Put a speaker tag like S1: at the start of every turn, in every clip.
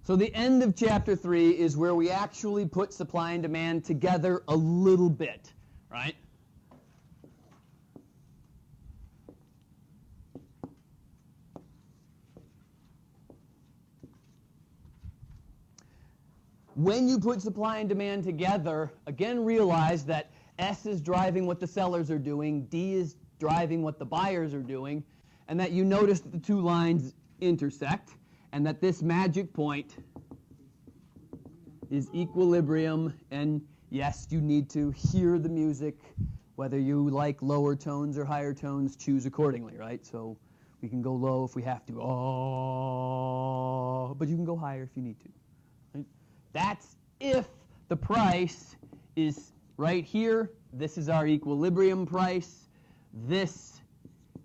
S1: So the end of chapter 3 is where we actually put supply and demand together a little bit, right? When you put supply and demand together, again realize that S is driving what the sellers are doing, D is driving what the buyers are doing, and that you notice that the two lines intersect, and that this magic point is equilibrium, and yes, you need to hear the music. Whether you like lower tones or higher tones, choose accordingly, right? So we can go low if we have to, oh, but you can go higher if you need to. Right? That's if the price is right here. This is our equilibrium price. This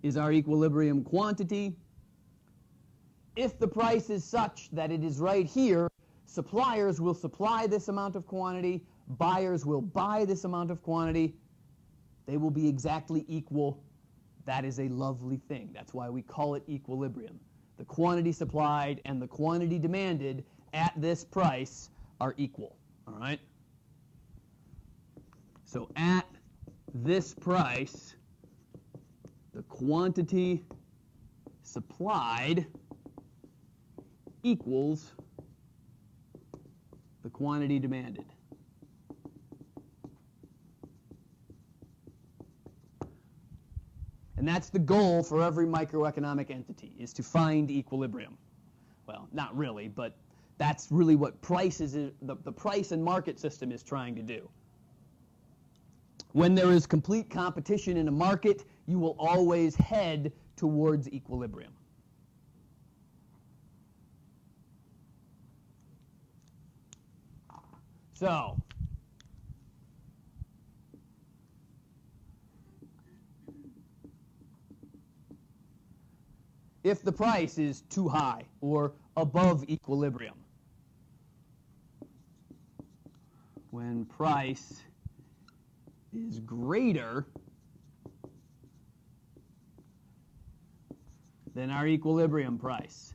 S1: is our equilibrium quantity. If the price is such that it is right here, suppliers will supply this amount of quantity, buyers will buy this amount of quantity. They will be exactly equal. That is a lovely thing. That's why we call it equilibrium. The quantity supplied and the quantity demanded at this price are equal. All right? So at this price, the quantity supplied equals the quantity demanded. And that's the goal for every microeconomic entity, is to find equilibrium. Well, not really, but that's really what the price and market system is trying to do. When there is complete competition in a market, you will always head towards equilibrium. So, if the price is too high or above equilibrium, when price is greater than our equilibrium price,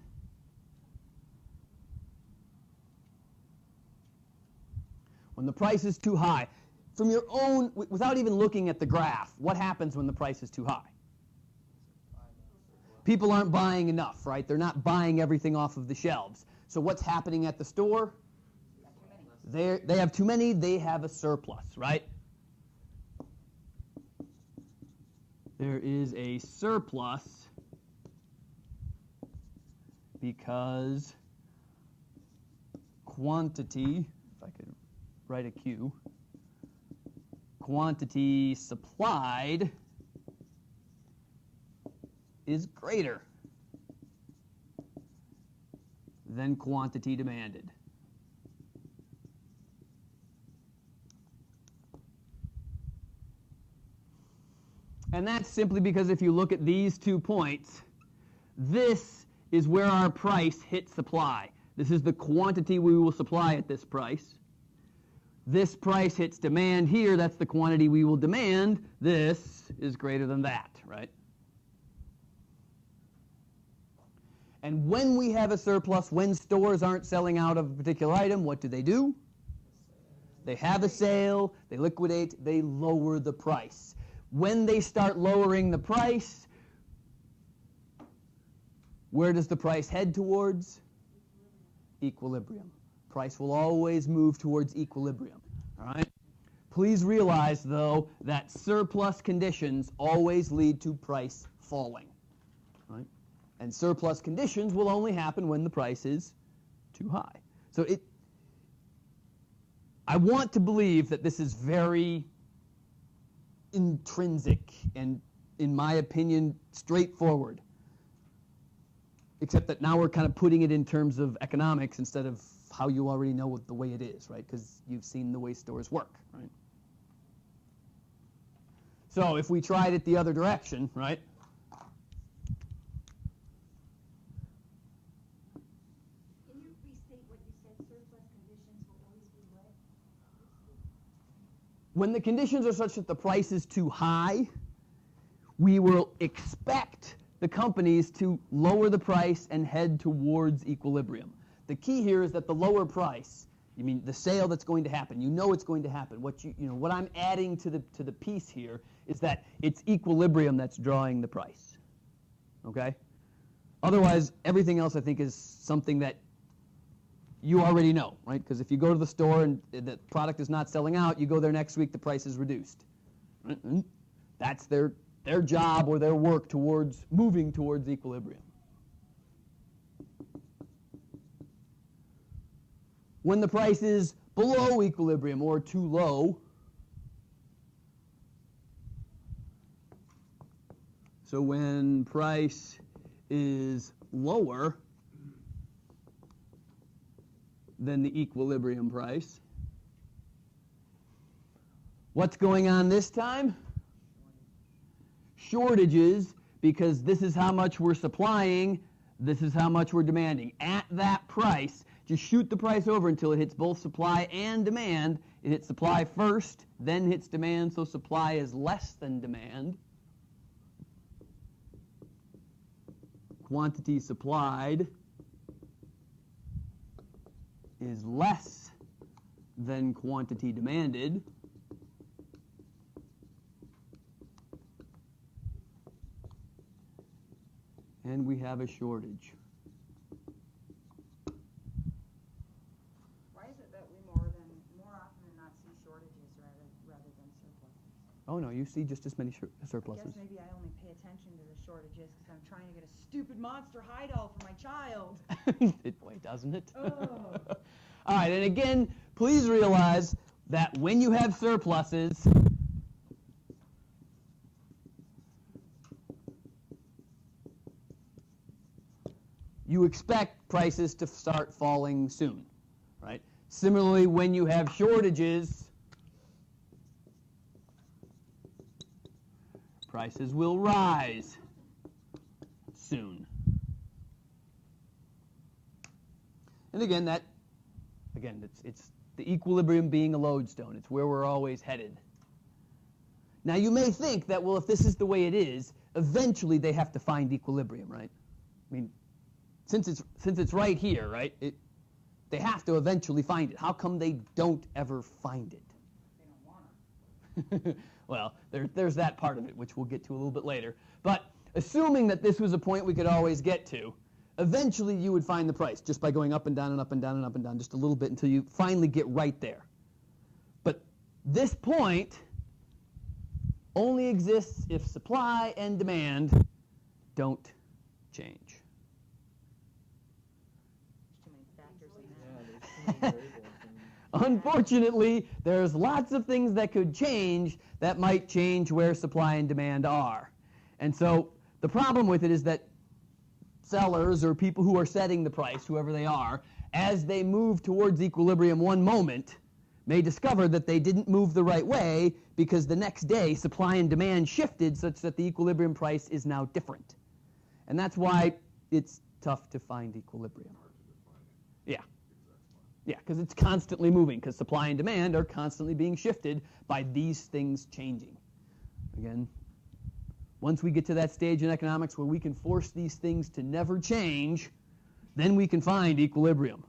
S1: when the price is too high, from your own, without even looking at the graph, what happens when the price is too high? People aren't buying enough, right? They're not buying everything off of the shelves. So what's happening at the store? They have too many, they have a surplus, right? There is a surplus because quantity, if I could write a Q, quantity supplied is greater than quantity demanded. And that's simply because if you look at these 2 points, this is where our price hits supply. This is the quantity we will supply at this price. This price hits demand here. That's the quantity we will demand. This is greater than that, right? And when we have a surplus, when stores aren't selling out of a particular item, what do? They have a sale, they liquidate, they lower the price. When they start lowering the price, where does the price head towards? Equilibrium. Price will always move towards equilibrium. All right? Please realize, though, that surplus conditions always lead to price falling. Right? And surplus conditions will only happen when the price is too high. So I want to believe that this is very intrinsic and, in my opinion, straightforward. Except that now we're kind of putting it in terms of economics instead of how you already know the way it is, right? Because you've seen the way stores work, right? So if we tried it the other direction, right?
S2: Can you restate what you said? Surplus conditions will always be what?
S1: When the conditions are such that the price is too high, we will expect the companies to lower the price and head towards equilibrium. The key here is that the lower price, you mean the sale that's going to happen, you know it's going to happen. What I'm adding to the piece here is that it's equilibrium that's drawing the price. Okay? Otherwise, everything else I think is something that you already know, right? Because if you go to the store and the product is not selling out, you go there next week, the price is reduced. That's their job or their work towards moving towards equilibrium. When the price is below equilibrium or too low, so when price is lower than the equilibrium price, what's going on this time? Shortages, because this is how much we're supplying, this is how much we're demanding. At that price, just shoot the price over until it hits both supply and demand. It hits supply first, then hits demand, so supply is less than demand. Quantity supplied is less than quantity demanded. And we have a shortage.
S3: Why is it that we more often than not see shortages rather than surpluses?
S1: Oh no, you see just as many surpluses.
S3: I guess maybe I only pay attention to the shortages because I'm trying to get a stupid monster high doll for my child.
S1: Boy, doesn't it?
S3: Oh.
S1: All right, and again, please realize that when you have surpluses, you expect prices to start falling soon, right? Similarly, when you have shortages, prices will rise soon. And again, it's the equilibrium being a lodestone. It's where we're always headed. Now, you may think that, well, if this is the way it is, eventually they have to find equilibrium, right? I mean, since it's right here, right? They have to eventually find it. How come they don't ever find it?
S3: They don't want to.
S1: Well, there's that part of it, which we'll get to a little bit later. But assuming that this was a point we could always get to, eventually you would find the price just by going up and down and up and down and up and down just a little bit until you finally get right there. But this point only exists if supply and demand don't change. Unfortunately, there's lots of things that could change that might change where supply and demand are. And so the problem with it is that sellers or people who are setting the price, whoever they are, as they move towards equilibrium one moment, may discover that they didn't move the right way because the next day supply and demand shifted such that the equilibrium price is now different. And that's why it's tough to find equilibrium. Yeah. Yeah, because it's constantly moving, because supply and demand are constantly being shifted by these things changing. Again, once we get to that stage in economics where we can force these things to never change, then we can find equilibrium.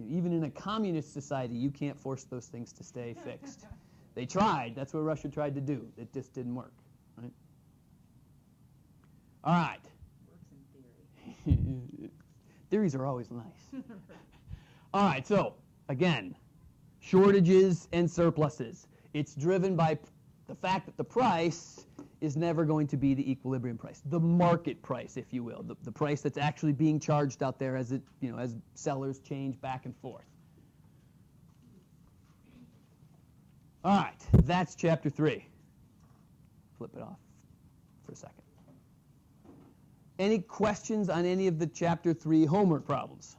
S1: Even in a communist society, you can't force those things to stay fixed. They tried. That's what Russia tried to do. It just didn't work. Right? All right.
S3: Works in theory.
S1: Theories are always nice. All right, so again, shortages and surpluses. It's driven by the fact that the price is never going to be the equilibrium price, the market price, if you will, the price that's actually being charged out there as as sellers change back and forth. All right, that's chapter 3. Flip it off for a second. Any questions on any of the chapter 3 homework problems?